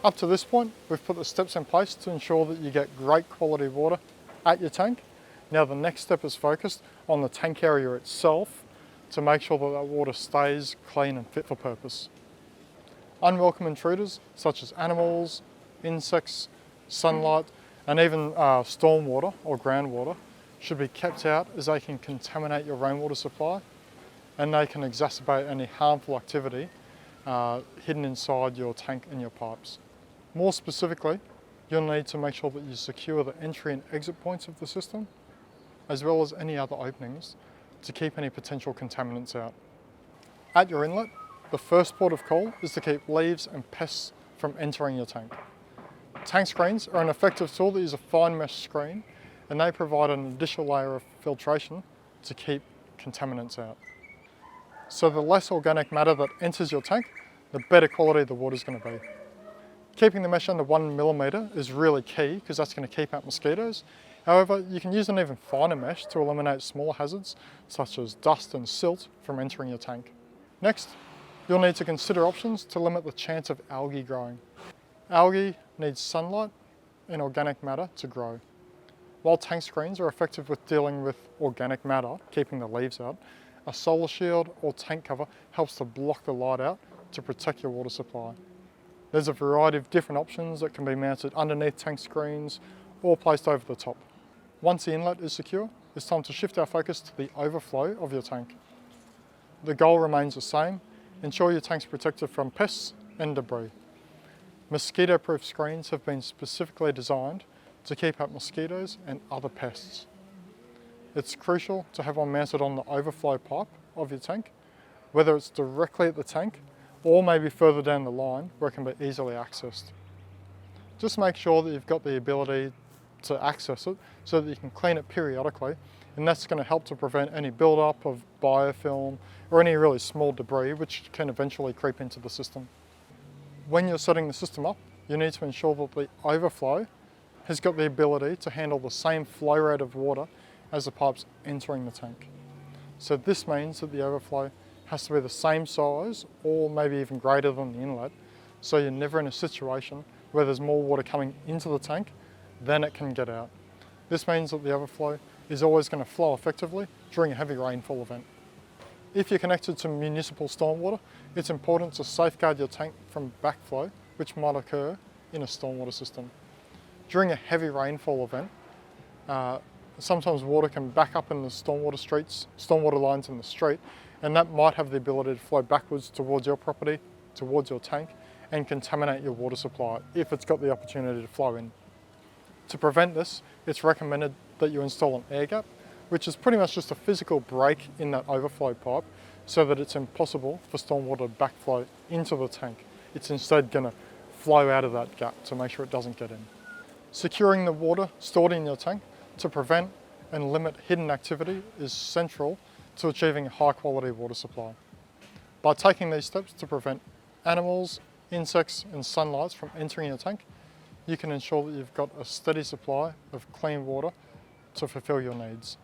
Up to this point, we've put the steps in place to ensure that you get great quality water at your tank. Now the next step is focused on the tank area itself to make sure that that water stays clean and fit for purpose. Unwelcome intruders such as animals, insects, sunlight, and even stormwater or groundwater should be kept out, as they can contaminate your rainwater supply and they can exacerbate any harmful activity hidden inside your tank and your pipes. More specifically, you'll need to make sure that you secure the entry and exit points of the system, as well as any other openings, to keep any potential contaminants out. At your inlet, the first port of call is to keep leaves and pests from entering your tank. Tank screens are an effective tool that use a fine mesh screen, and they provide an additional layer of filtration to keep contaminants out. So the less organic matter that enters your tank, the better quality the water is going to be. Keeping the mesh under 1 millimetre is really key, because that's going to keep out mosquitoes. However, you can use an even finer mesh to eliminate smaller hazards such as dust and silt from entering your tank. Next, you'll need to consider options to limit the chance of algae growing. Algae needs sunlight and organic matter to grow. While tank screens are effective with dealing with organic matter, keeping the leaves out, a solar shield or tank cover helps to block the light out to protect your water supply. There's a variety of different options that can be mounted underneath tank screens or placed over the top. Once the inlet is secure, it's time to shift our focus to the overflow of your tank. The goal remains the same: ensure your tank's protected from pests and debris. Mosquito-proof screens have been specifically designed to keep out mosquitoes and other pests. It's crucial to have one mounted on the overflow pipe of your tank, whether it's directly at the tank or maybe further down the line where it can be easily accessed. Just make sure that you've got the ability to access it so that you can clean it periodically, and that's going to help to prevent any build-up of biofilm or any really small debris which can eventually creep into the system. When you're setting the system up, you need to ensure that the overflow has got the ability to handle the same flow rate of water as the pipes entering the tank. So this means that the overflow has to be the same size or maybe even greater than the inlet, so you're never in a situation where there's more water coming into the tank than it can get out. This means that the overflow is always going to flow effectively during a heavy rainfall event. If you're connected to municipal stormwater, it's important to safeguard your tank from backflow, which might occur in a stormwater system. During a heavy rainfall event, sometimes water can back up in the stormwater lines in the street, and that might have the ability to flow backwards towards your property, towards your tank, and contaminate your water supply if it's got the opportunity to flow in. To prevent this, it's recommended that you install an air gap, which is pretty much just a physical break in that overflow pipe so that it's impossible for stormwater to backflow into the tank. It's instead going to flow out of that gap to make sure it doesn't get in. Securing the water stored in your tank to prevent and limit hidden activity is central to achieving a high quality water supply. By taking these steps to prevent animals, insects and sunlight from entering your tank, you can ensure that you've got a steady supply of clean water to fulfill your needs.